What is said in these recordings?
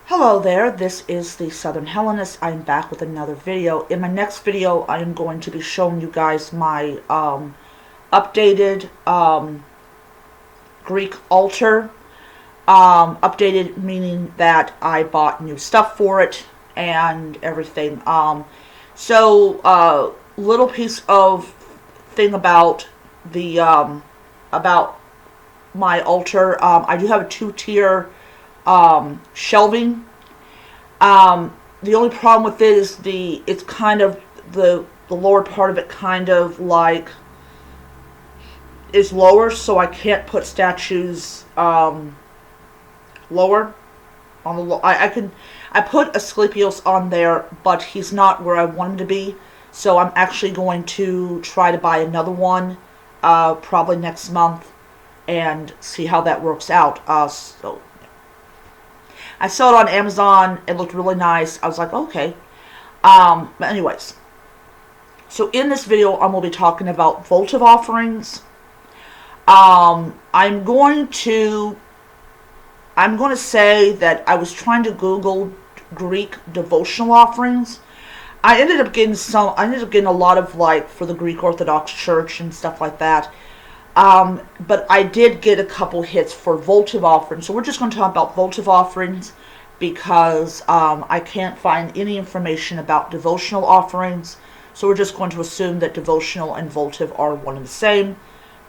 Hello there, this is the Southern Hellenist. I'm back with another video. In my next video, I am going to be showing you guys my updated Greek altar. Updated meaning that I bought new stuff for it and everything. Little piece of thing about the about my altar. I do have a two-tier shelving. The only problem with it is it's kind of the lower part of it kind of like is lower, so I can't put statues lower on the I put Asclepios on there, but he's not where I want him to be, so I'm actually going to try to buy another one probably next month and see how that works out. So I saw it on Amazon. It looked really nice. I was like, okay. But anyways, so in this video, I'm going to be talking about votive offerings. I'm going to say that I was trying to Google Greek devotional offerings. I ended up getting a lot of for the Greek Orthodox Church and stuff like that. But I did get a couple hits for votive offerings. So we're just going to talk about votive offerings because I can't find any information about devotional offerings. So we're just going to assume that devotional and votive are one and the same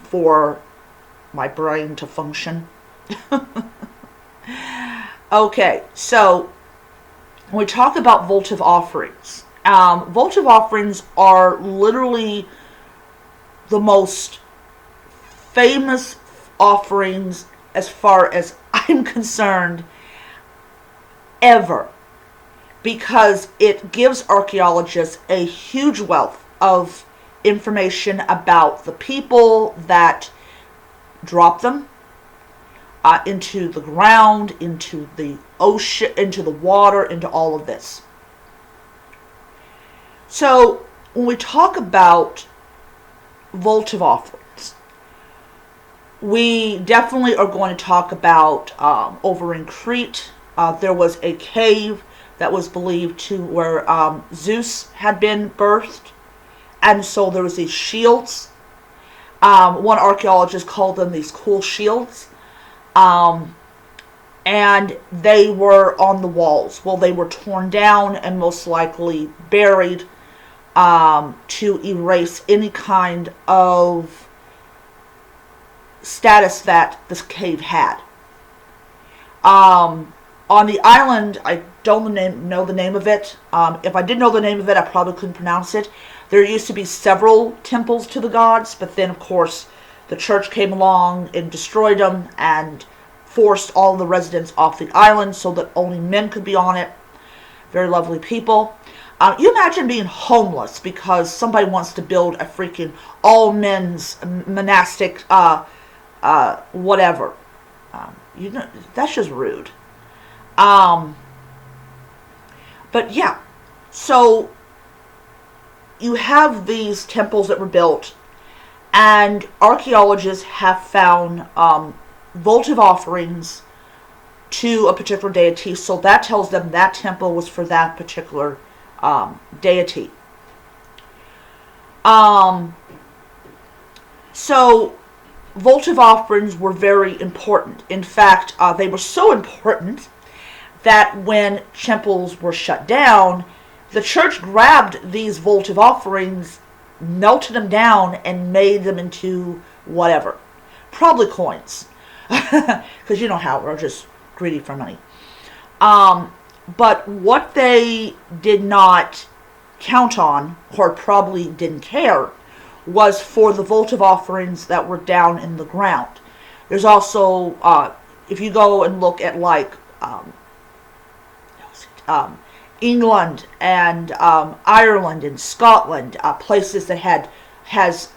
for my brain to function. Okay, so when we talk about votive offerings are literally the most famous offerings, as far as I'm concerned, ever, because it gives archaeologists a huge wealth of information about the people that drop them into the ground, into the ocean, into the water, into all of this. So when we talk about votive offerings, we definitely are going to talk about over in Crete. There was a cave that was believed to where Zeus had been birthed, and so there was these shields. One archaeologist called them these cool shields, and they were on the walls. Well, they were torn down and most likely buried to erase any kind of status that this cave had. On the island, I don't know the name of it. If I did know the name of it, I probably couldn't pronounce it. There used to be several temples to the gods, but then, of course, the church came along and destroyed them and forced all the residents off the island so that only men could be on it. Very lovely people. You imagine being homeless because somebody wants to build a freaking all-men's monastic whatever. That's just rude. But yeah, so you have these temples that were built, and archaeologists have found votive offerings to a particular deity, so that tells them that temple was for that particular deity. So votive offerings were very important. In fact, they were so important that when temples were shut down, the church grabbed these votive offerings, melted them down, and made them into whatever. Probably coins. Because you know how we're just greedy for money. But what they did not count on, or probably didn't care, was for the votive offerings that were down in the ground. There's also, if you go and look at England and Ireland and Scotland, places that has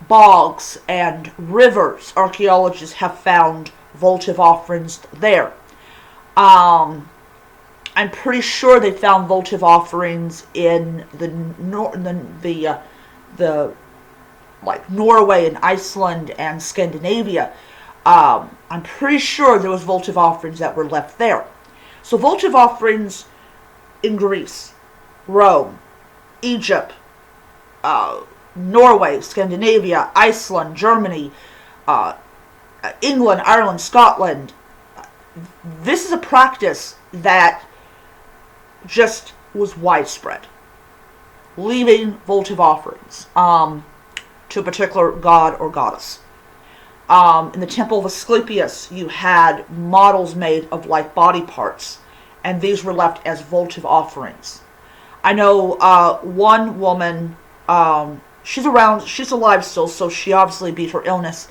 bogs and rivers, archaeologists have found votive offerings there. I'm pretty sure they found votive offerings in the Norway and Iceland and Scandinavia. I'm pretty sure there was votive offerings that were left there. So votive offerings in Greece, Rome, Egypt, Norway, Scandinavia, Iceland, Germany, uh, England, Ireland, Scotland. This is a practice that just was widespread. Leaving votive offerings to a particular god or goddess. In the temple of Asclepius, you had models made of like body parts, and these were left as votive offerings. I know one woman, she's alive still, so she obviously beat her illness.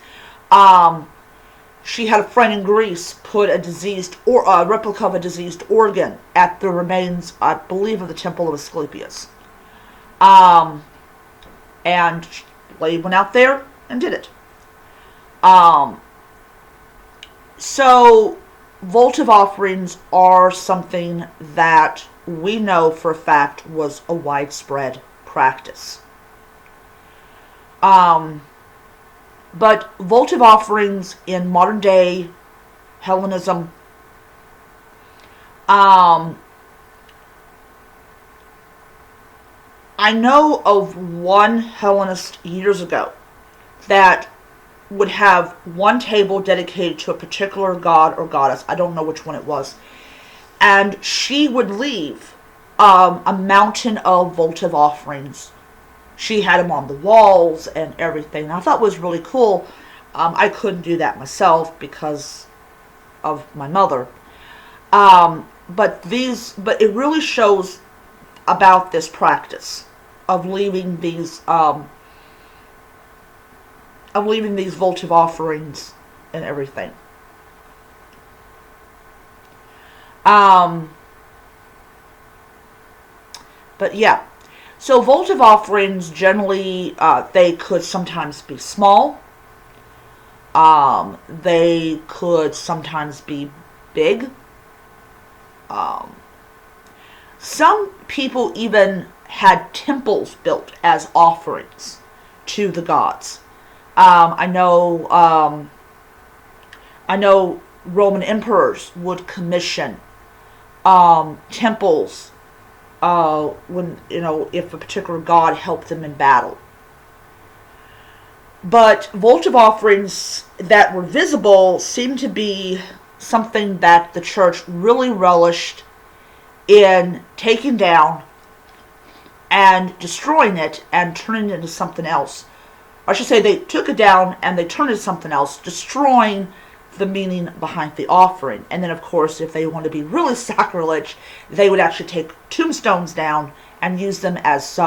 She had a friend in Greece put a replica of a diseased organ at the remains, I believe, of the temple of Asclepius. And they went out there and did it. So votive offerings are something that we know for a fact was a widespread practice. But votive offerings in modern day Hellenism, I know of one Hellenist years ago that would have one table dedicated to a particular god or goddess. I don't know which one it was. And she would leave a mountain of votive offerings. She had them on the walls and everything. I thought it was really cool. I couldn't do that myself because of my mother. But it really shows about this practice of leaving these votive offerings and everything. But yeah, so votive offerings generally they could sometimes be small. They could sometimes be big. Some people even had temples built as offerings to the gods. I know Roman emperors would commission temples when, if a particular god helped them in battle. But votive offerings that were visible seemed to be something that the church really relished in taking down and destroying it and turning it into something else. I should say they took it down and they turned it into something else, destroying the meaning behind the offering. And then, of course, if they wanted to be really sacrilege, they would actually take tombstones down and use them as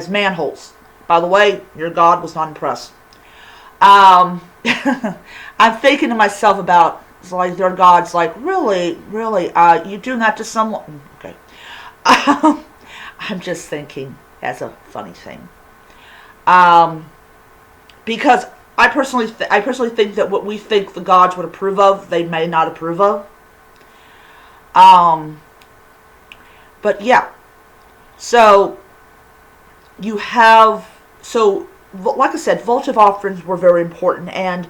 manholes. By the way, your God was not impressed. I'm thinking to myself about, like, their God's like, really, you doing that to someone? Okay. I'm just thinking as a funny thing. Because I personally think that what we think the gods would approve of, they may not approve of. But yeah. So like I said, votive offerings were very important, and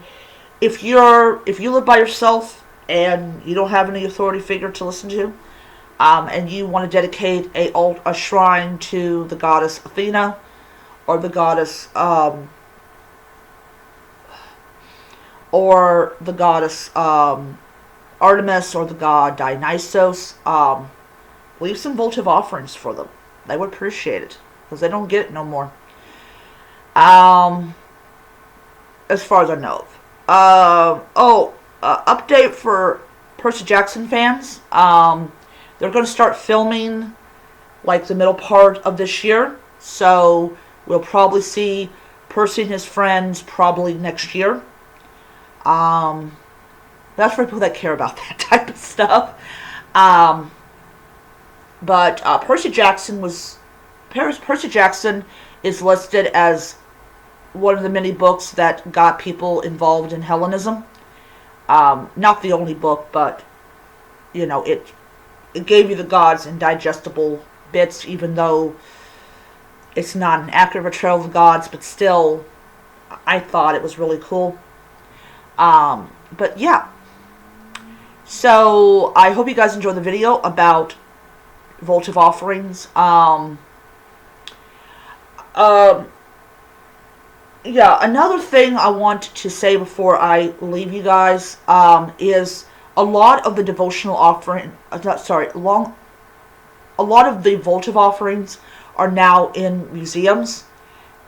if you live by yourself and you don't have any authority figure to listen to, and you want to dedicate a shrine to the goddess Athena, or the goddess Artemis, or the god Dionysos, leave some votive offerings for them. They would appreciate it, because they don't get it no more. As far as I know of. Update for Percy Jackson fans. They're going to start filming like the middle part of this year. So we'll probably see Percy and his friends probably next year. That's for people that care about that type of stuff. But Percy Jackson is listed as one of the many books that got people involved in Hellenism. Not the only book, but it gave you the gods in digestible bits, even though it's not an accurate portrayal of the gods, but still, I thought it was really cool. But yeah. So I hope you guys enjoyed the video about votive offerings. Yeah, another thing I want to say before I leave you guys is a lot of the devotional offering, a lot of the votive offerings are now in museums,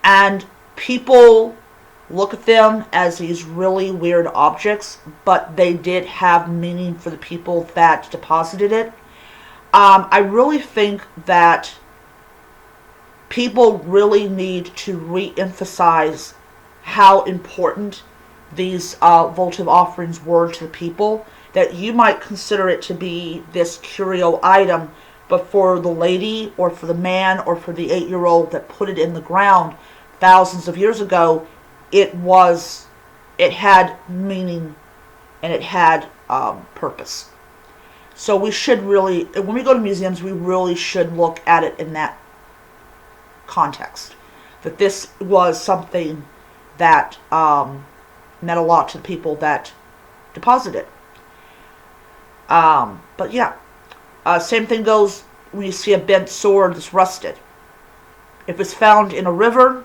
and people look at them as these really weird objects, but they did have meaning for the people that deposited it. I really think that people really need to re-emphasize how important these votive offerings were to the people. That you might consider it to be this curio item, but for the lady or for the man or for the 8-year-old that put it in the ground thousands of years ago, it had meaning and it had purpose. So we should really, when we go to museums, we really should look at it in that context. That this was something that meant a lot to the people that deposited it. But yeah, same thing goes when you see a bent sword that's rusted. If it's found in a river,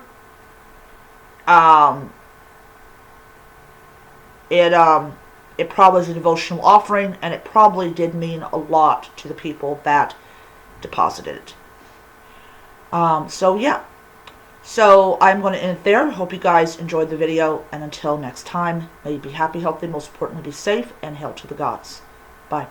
it probably is a devotional offering, and it probably did mean a lot to the people that deposited it. So yeah. So I'm going to end it there. Hope you guys enjoyed the video, and until next time, may you be happy, healthy, most importantly be safe, and hail to the gods. Bye.